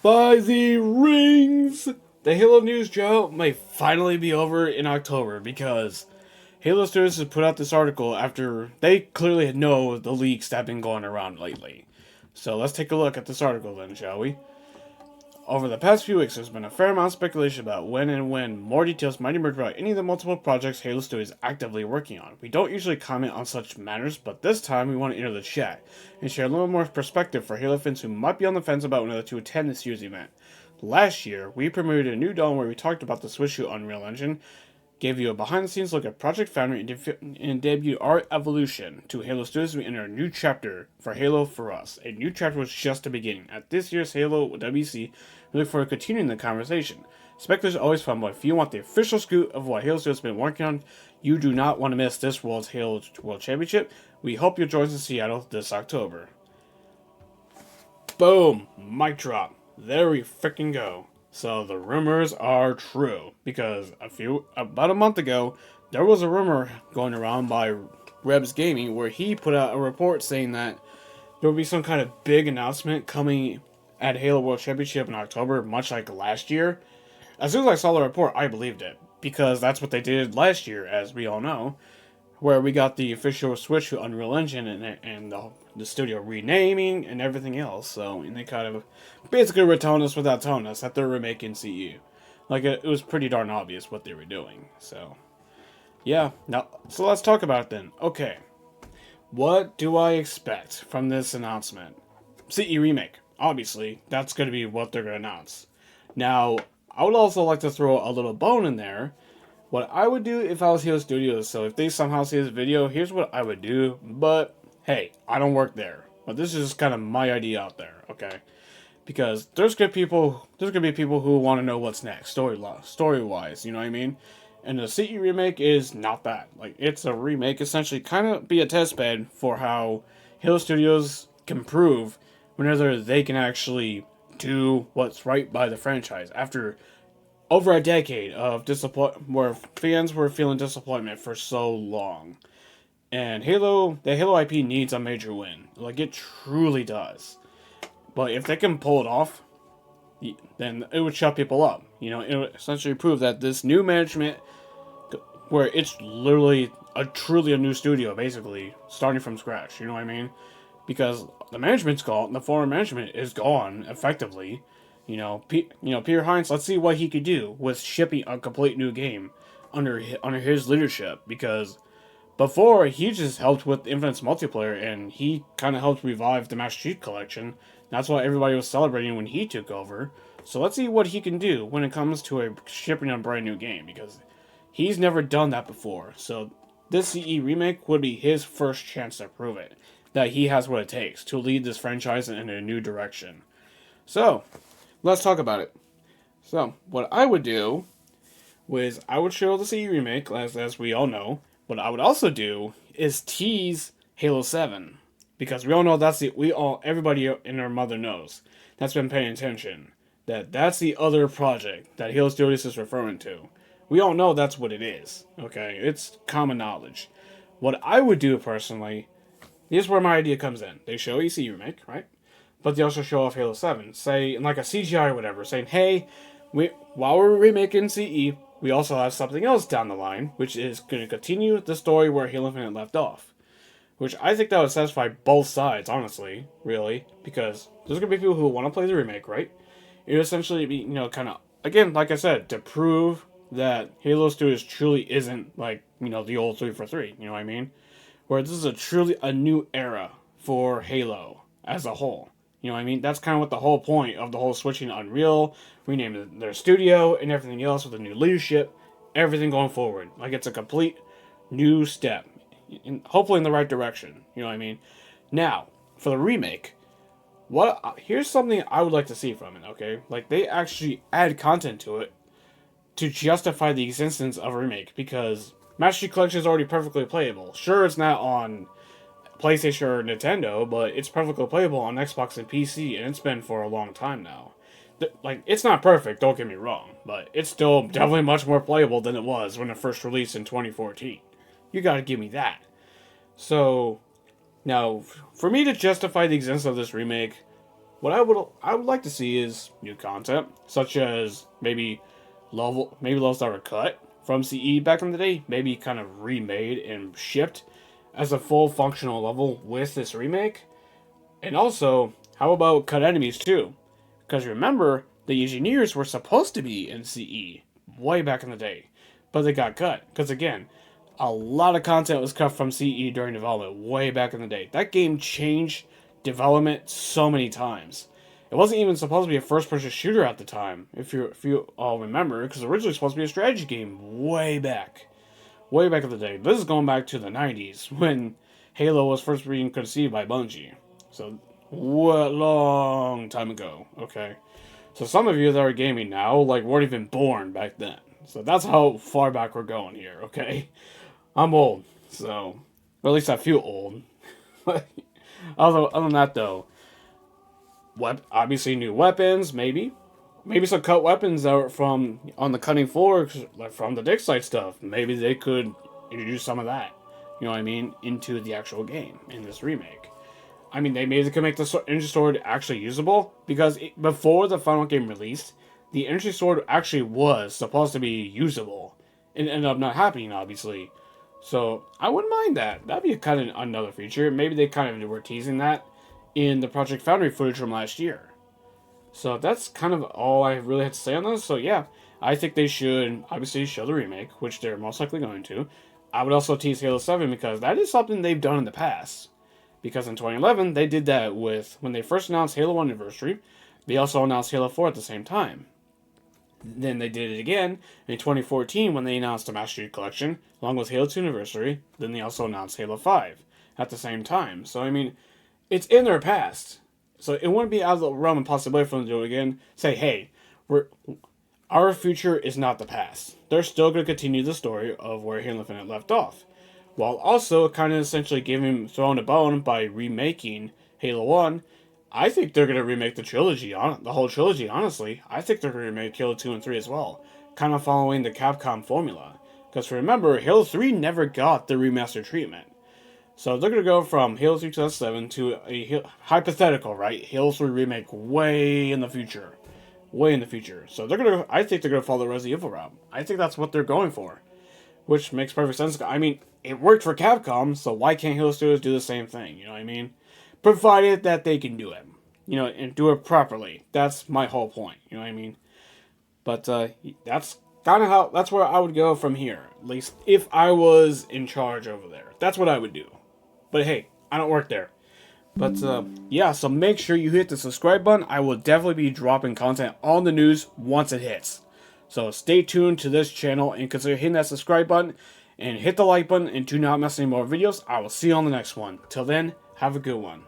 By the rings! The Halo news, Joe, may finally be over in October because Halo Studios has put out this article after they clearly know the leaks that have been going around lately. So let's take a look at this article then, shall we? Over the past few weeks, there's been a fair amount of speculation about when more details might emerge about any of the multiple projects Halo Studios is actively working on. We don't usually comment on such matters, but this time we want to enter the chat and share a little more perspective for Halo fans who might be on the fence about whether to attend this year's event. Last year, we premiered a new dome where we talked about the Switch to Unreal Engine, gave you a behind-the-scenes look at Project Foundry, and debuted our evolution to Halo Studios. We enter a new chapter for Halo for us. A new chapter was just the beginning. At this year's Halo WC, we look forward to continuing the conversation. Speculation is always fun, but if you want the official scoop of what Halo Studios has been working on, you do not want to miss this World's Halo World Championship. We hope you'll join us in Seattle this October. Boom! Mic drop. There we frickin' go. So the rumors are true because about a month ago, there was a rumor going around by Rebs Gaming where he put out a report saying that there would be some kind of big announcement coming at Halo World Championship in October, much like last year. As soon as I saw the report, I believed it because that's what they did last year, as we all know, where we got the official switch to Unreal Engine and the studio renaming and everything else. So, and they kind of basically were telling us without telling us that they're remaking CE. Like, it was pretty darn obvious what they were doing. So, yeah. Now, so let's talk about it then. Okay. What do I expect from this announcement? CE Remake. Obviously, that's going to be what they're going to announce. Now, I would also like to throw a little bone in there. What I would do if I was Halo Studios, so if they somehow see this video, here's what I would do. But hey, I don't work there. But this is just kind of my idea out there, okay? Because there's gonna be people who want to know what's next, story wise. You know what I mean? And the CE remake is not that. Like, it's a remake, essentially, kind of be a test bed for how Halo Studios can prove whenever they can actually do what's right by the franchise after over a decade of disappointment, where fans were feeling disappointment for so long. And the Halo IP needs a major win. Like, it truly does. But if they can pull it off, then it would shut people up. You know, it would essentially prove that this new management, where it's literally truly a new studio, basically, starting from scratch. You know what I mean? Because the management's gone, the former management is gone, effectively. Peter Hines. Let's see what he could do with shipping a complete new game under his leadership. Because before he just helped with Infinite's multiplayer, and he kind of helped revive the Master Chief Collection. That's what everybody was celebrating when he took over. So let's see what he can do when it comes to shipping a brand new game, because he's never done that before. So this CE remake would be his first chance to prove it, that he has what it takes to lead this franchise in a new direction. So let's talk about it. So, what I would do was I would show the CE remake, as we all know. What I would also do is tease Halo 7. Because we all know everybody and their mother knows, that's been paying attention, that's the other project that Halo Studios is referring to. We all know that's what it is, okay? It's common knowledge. What I would do personally, here's where my idea comes in. They show a CE remake, right? But they also show off Halo 7. Say, in like a CGI or whatever, saying, hey, while we're remaking CE, we also have something else down the line, which is going to continue the story where Halo Infinite left off. Which I think that would satisfy both sides, honestly, really. Because there's going to be people who want to play the remake, right? It would essentially be, kind of, again, like I said, to prove that Halo Studios truly isn't like, the old 343, you know what I mean? Where this is truly a new era for Halo as a whole. You know what I mean? That's kind of what the whole point of the whole switching to Unreal, renaming their studio, and everything else with the new leadership, everything going forward. Like, it's a complete new step, hopefully in the right direction. You know what I mean? Now, for the remake, here's something I would like to see from it, okay? Like, they actually add content to it to justify the existence of a remake, because Master Chief Collection is already perfectly playable. Sure, it's not on PlayStation or Nintendo, but it's perfectly playable on Xbox and PC, and it's been for a long time now. Like, it's not perfect, don't get me wrong, but it's still definitely much more playable than it was when it first released in 2014. You gotta give me that. So, now, for me to justify the existence of this remake, What I would like to see is new content, such as maybe levels that were cut from CE back in the day, maybe kind of remade and shipped as a full functional level with this remake. And also, how about cut enemies too? Because remember, the engineers were supposed to be in CE way back in the day, but they got cut. Because again, a lot of content was cut from CE during development way back in the day. That game changed development so many times. It wasn't even supposed to be a first-person shooter at the time, if you all remember, because originally supposed to be a strategy game way back in the day. This is going back to the 90s when Halo was first being conceived by Bungie. So, what long time ago, okay? So some of you that are gaming now, like, weren't even born back then. So that's how far back we're going here, okay? I'm old, so, or at least I feel old. Other than that, though, obviously new weapons, maybe. Maybe some cut weapons that are from on the cutting floor, like from the dig site stuff. Maybe they could introduce some of that, you know what I mean, into the actual game in this remake. I mean, they maybe could make the energy sword actually usable because before the final game released, the energy sword actually was supposed to be usable. It ended up not happening, obviously. So I wouldn't mind that. That'd be kind of another feature. Maybe they kind of were teasing that in the Project Foundry footage from last year. So that's kind of all I really had to say on this. So yeah, I think they should obviously show the remake, which they're most likely going to. I would also tease Halo 7 because that is something they've done in the past. Because in 2011, they did that with, when they first announced Halo 1 Anniversary, they also announced Halo 4 at the same time. Then they did it again in 2014 when they announced the Master Chief Collection, along with Halo 2 Anniversary. Then they also announced Halo 5 at the same time. So, I mean, it's in their past. So it wouldn't be out of the realm of possibility for them to do it again. Say, hey, our future is not the past. They're still going to continue the story of where Halo Infinite left off, while also kind of essentially throwing a bone by remaking Halo 1. I think they're going to remake the trilogy, the whole trilogy, honestly. I think they're going to remake Halo 2 and 3 as well, kind of following the Capcom formula. Because remember, Halo 3 never got the remaster treatment. So they're going to go from Halo 3 2007 to a hypothetical, right? Halo 3 remake way in the future. Way in the future. So I think they're going to follow the Resident Evil route. I think that's what they're going for. Which makes perfect sense. I mean, it worked for Capcom, so why can't Halo Studios do the same thing? You know what I mean? Provided that they can do it. You know, and do it properly. That's my whole point. You know what I mean? But that's kind of that's where I would go from here. At least if I was in charge over there. That's what I would do. But hey, I don't work there. But yeah, so make sure you hit the subscribe button. I will definitely be dropping content on the news once it hits. So stay tuned to this channel and consider hitting that subscribe button and hit the like button and do not miss any more videos. I will see you on the next one. Till then, have a good one.